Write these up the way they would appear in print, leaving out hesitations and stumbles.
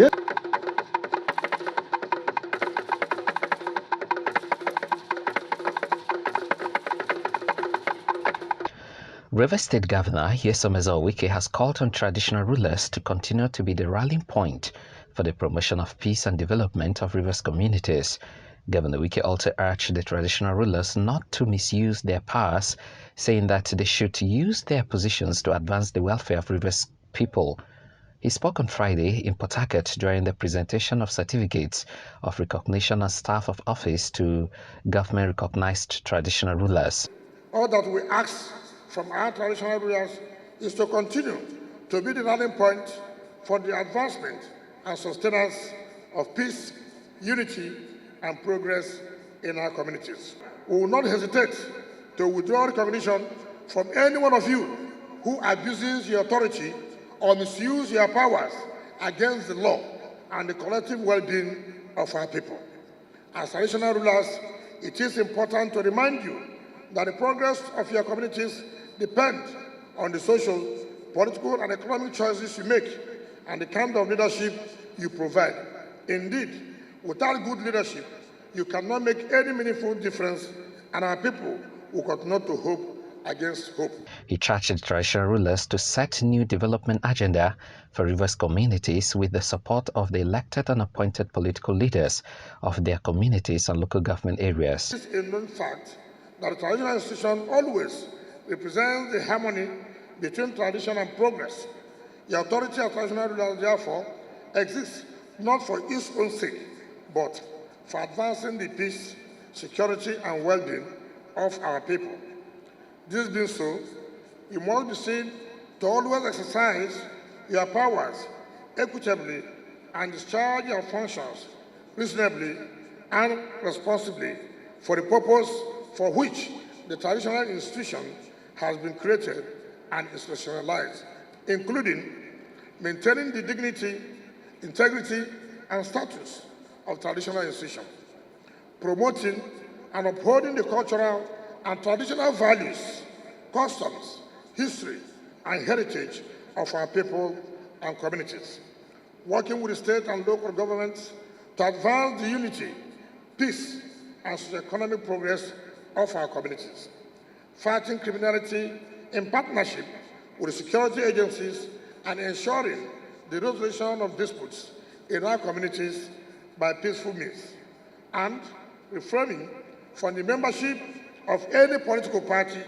Yes. Rivers State Governor Nyesom Wike has called on traditional rulers to continue to be the rallying point for the promotion of peace and development of Rivers communities. Governor Wike also urged the traditional rulers not to misuse their powers, saying that they should use their positions to advance the welfare of Rivers people. He spoke on Friday in Port Harcourt during the presentation of certificates of recognition and staff of office to government-recognized traditional rulers. All that we ask from our traditional rulers is to continue to be the rallying point for the advancement and sustenance of peace, unity, and progress in our communities. We will not hesitate to withdraw recognition from any one of you who abuses your authority or misuses your powers against the law and the collective well-being of our people. As traditional rulers, it is important to remind you that the progress of your communities depends on the social, political, and economic choices you make and the kind of leadership you provide. Indeed, without good leadership, you cannot make any meaningful difference, and our people will continue to hope against hope. He charged the traditional rulers to set new development agenda for Rivers communities with the support of the elected and appointed political leaders of their communities and local government areas. It is a known fact that the traditional institution always represents the harmony between tradition and progress. The authority of traditional rulers, therefore, exists not for its own sake, but for advancing the peace, security, and well-being of our people. This being so, you must be seen to always exercise your powers equitably and discharge your functions reasonably and responsibly for the purpose for which the traditional institution has been created and institutionalized, including maintaining the dignity, integrity, and status of traditional institutions, promoting and upholding the cultural and traditional values, customs, history, and heritage of our people and communities, working with the state and local governments to advance the unity, peace, and socio-economic progress of our communities, fighting criminality in partnership with the security agencies and ensuring the resolution of disputes in our communities by peaceful means, and refraining from the membership of any political party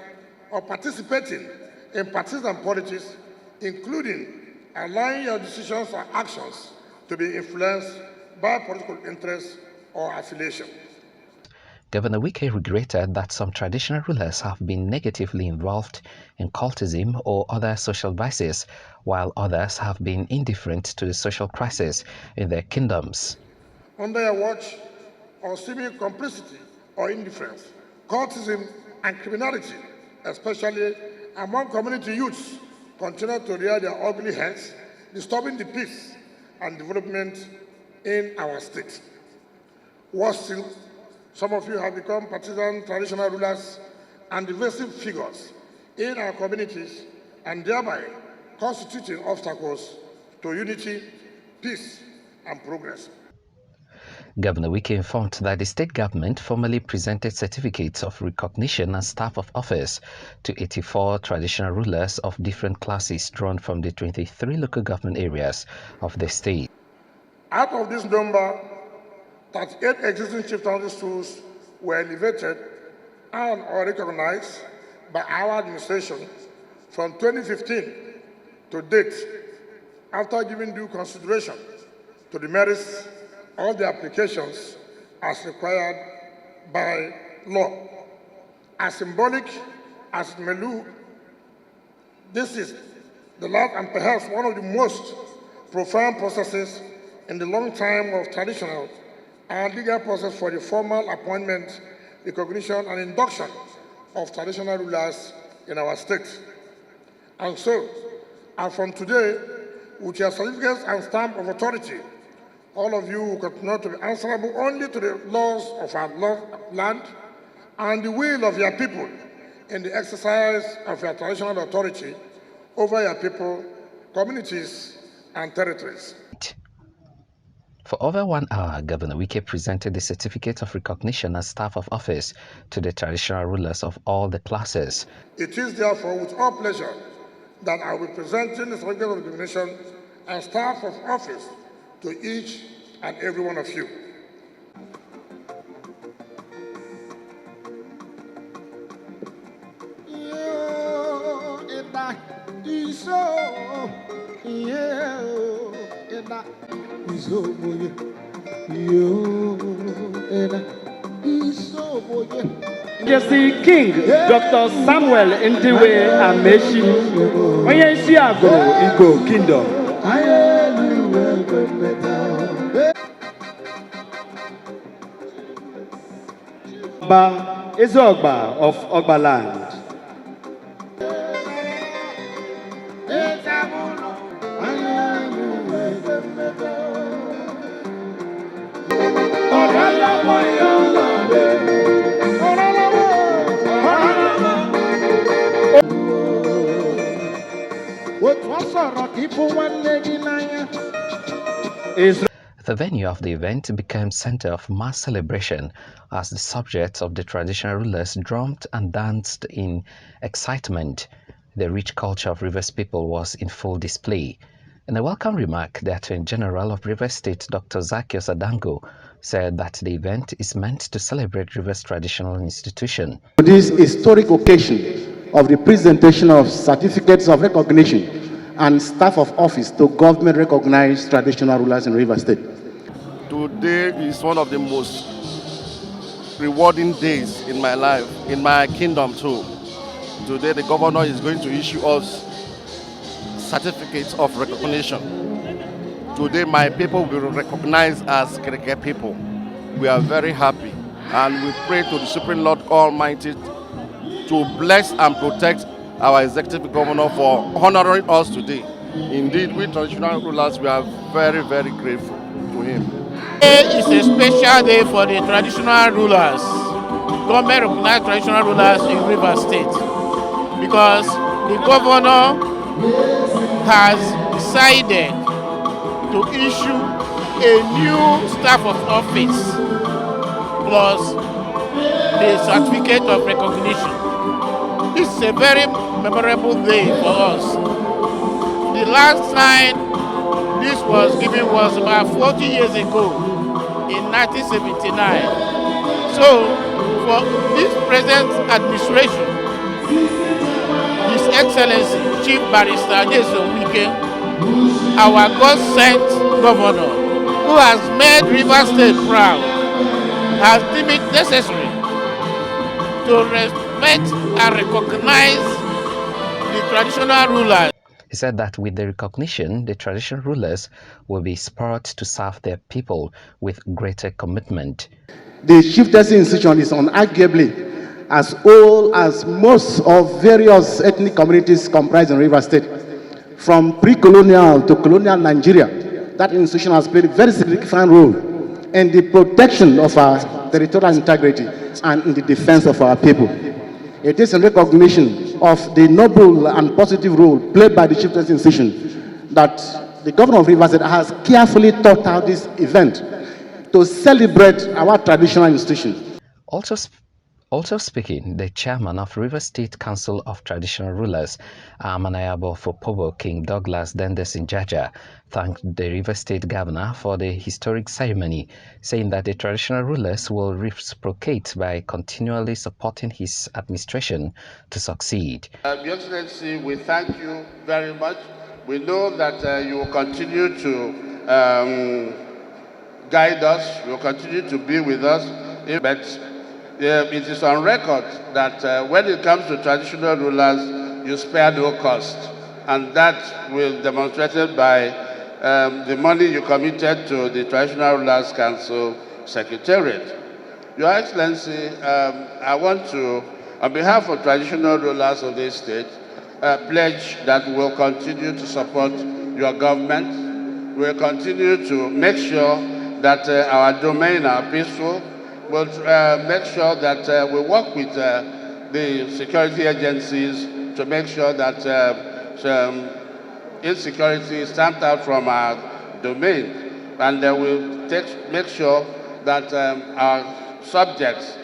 or participating in partisan politics, including allowing your decisions or actions to be influenced by political interests or affiliation. Governor Wike regretted that some traditional rulers have been negatively involved in cultism or other social vices, while others have been indifferent to the social crisis in their kingdoms. Under your watch, or seeming complicity or indifference, cultism and criminality, especially among community youths, continue to rear their ugly heads, disturbing the peace and development in our state. Worse still, some of you have become partisan traditional rulers and divisive figures in our communities and thereby constituting obstacles to unity, peace, and progress. Governor Wike informed that the state government formally presented certificates of recognition and staff of office to 84 traditional rulers of different classes drawn from the 23 local government areas of the state. Out of this number, 38 existing chieftaincy schools were elevated and or recognized by our administration from 2015 to date, after giving due consideration to the merits of the applications as required by law. As symbolic as it may look, this is the last and perhaps one of the most profound processes in the long time of traditional and legal process for the formal appointment, recognition, and induction of traditional rulers in our state. And so, and from today, with your certificates and stamp of authority, all of you will continue to be answerable only to the laws of our land and the will of your people in the exercise of your traditional authority over your people, communities, and territories. For over 1 hour, Governor Wike presented the certificate of recognition as staff of office to the traditional rulers of all the classes. It is therefore with all pleasure that I will be presenting the certificate of recognition and staff of office to each and every one of you. Majesty King Dr. Samuel Ndiwe Amechi, onye isi agụrụ Igbo Kingdom. Ba Ezeogba of Ogbaland. The venue of the event became center of mass celebration as the subjects of the traditional rulers drummed and danced in excitement. The rich culture of Rivers people was in full display. In a welcome remark, the Attorney General of Rivers State, Dr. Zacchaeus Adango, said that the event is meant to celebrate Rivers' traditional institution. This historic occasion of the presentation of certificates of recognition and staff of office to government-recognized traditional rulers in Rivers State. Today is one of the most rewarding days in my life, in my kingdom too. Today the governor is going to issue us certificates of recognition. Today my people will be recognized as Kirike people. We are very happy and we pray to the Supreme Lord Almighty to bless and protect our executive governor for honoring us today. Indeed, we traditional rulers, we are very, very grateful to him. Today is a special day for the traditional rulers, government-recognized traditional rulers in Rivers State, because the governor has decided to issue a new staff of office plus the certificate of recognition. This is a very memorable day for us. The last time this was given was about 40 years ago in 1979. So for this present administration, His Excellency Chief Barrister Wike, our God-sent governor, who has made Rivers State proud, has deemed it necessary to respect and recognize the traditional rulers. He said that with the recognition, the traditional rulers will be spurred to serve their people with greater commitment. The chieftaincy institution is unarguably as old as most of various ethnic communities comprised in Rivers State. From pre-colonial to colonial Nigeria, that institution has played a very significant role in the protection of our territorial integrity and in the defense of our people. It is in recognition of the noble and positive role played by the chieftaincy institution that the governor of Rivers State has carefully thought out this event to celebrate our traditional institution. Also speaking, the chairman of Rivers State Council of Traditional Rulers, Amanayabo Fopobo King Douglas Dendes Injaja, thanked the Rivers State governor for the historic ceremony, saying that the traditional rulers will reciprocate by continually supporting his administration to succeed. Your Excellency, we thank you very much. We know that you will continue to guide us, you will continue to be with us, but it is on record that when it comes to traditional rulers, you spare no cost. And that will be demonstrated by the money you committed to the Traditional Rulers Council Secretariat. Your Excellency, I want to, on behalf of traditional rulers of this state, pledge that we will continue to support your government. We will continue to make sure that our domain are peaceful. We'll make sure that we work with the security agencies to make sure that insecurity is stamped out from our domain. and we'll make sure that our subjects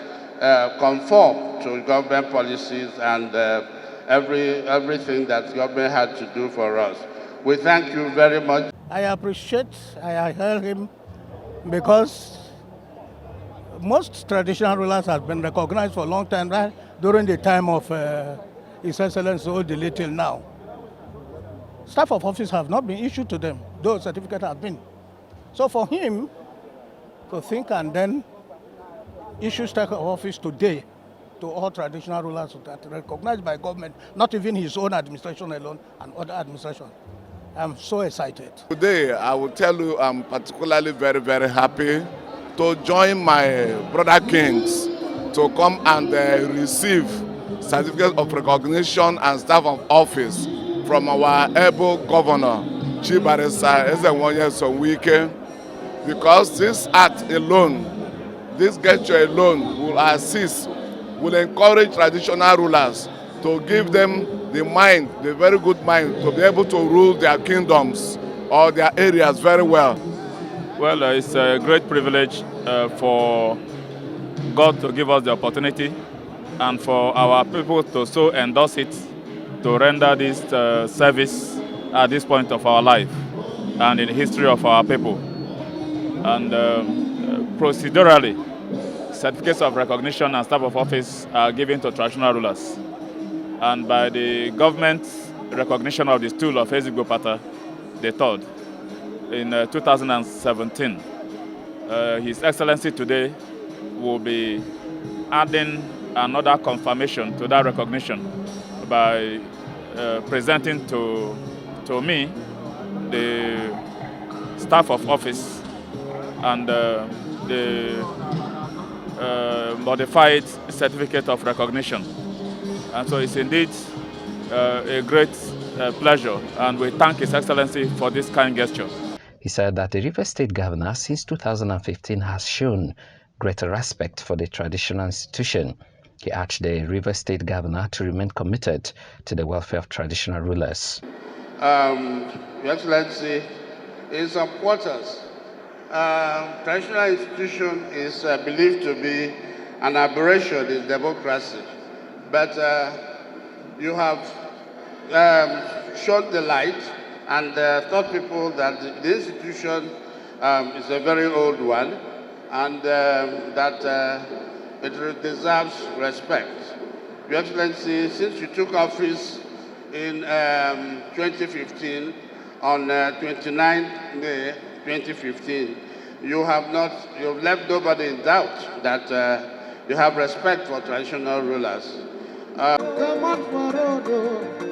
conform to government policies and everything that government had to do for us. We thank you very much. I appreciate, I hail him because most traditional rulers have been recognized for a long time, right? During the time of His Excellency Odili till now. Staff of office have not been issued to them, though certificates have been. So for him to think and then issue staff of office today to all traditional rulers that are recognized by government, not even his own administration alone and other administration. I'm so excited. Today, I will tell you I'm particularly very, very happy to join my brother kings to come and receive certificate of recognition and staff of office from our able governor, Chief Barrister Wike, because this act alone, this gesture alone will assist, will encourage traditional rulers to give them the mind, the very good mind, to be able to rule their kingdoms or their areas very well. Well, it's a great privilege for God to give us the opportunity and for our people to so endorse it, to render this service at this point of our life and in the history of our people. And procedurally, certificates of recognition and staff of office are given to traditional rulers. And by the government's recognition of the stool of Ezigbo Pata III in 2017, His Excellency today will be adding another confirmation to that recognition by presenting to me the staff of office and the modified certificate of recognition. And so it's indeed a great pleasure, and we thank His Excellency for this kind gesture. He said that the Rivers State Governor since 2015 has shown greater respect for the traditional institution. He urged the Rivers State Governor to remain committed to the welfare of traditional rulers. Your Excellency, in some quarters, traditional institution is believed to be an aberration in democracy. But you have shown the light and taught people that the institution is a very old one and that it deserves respect. Your Excellency, since you took office in 2015, on 29 May 2015, you've left nobody in doubt that you have respect for traditional rulers. Come on for road,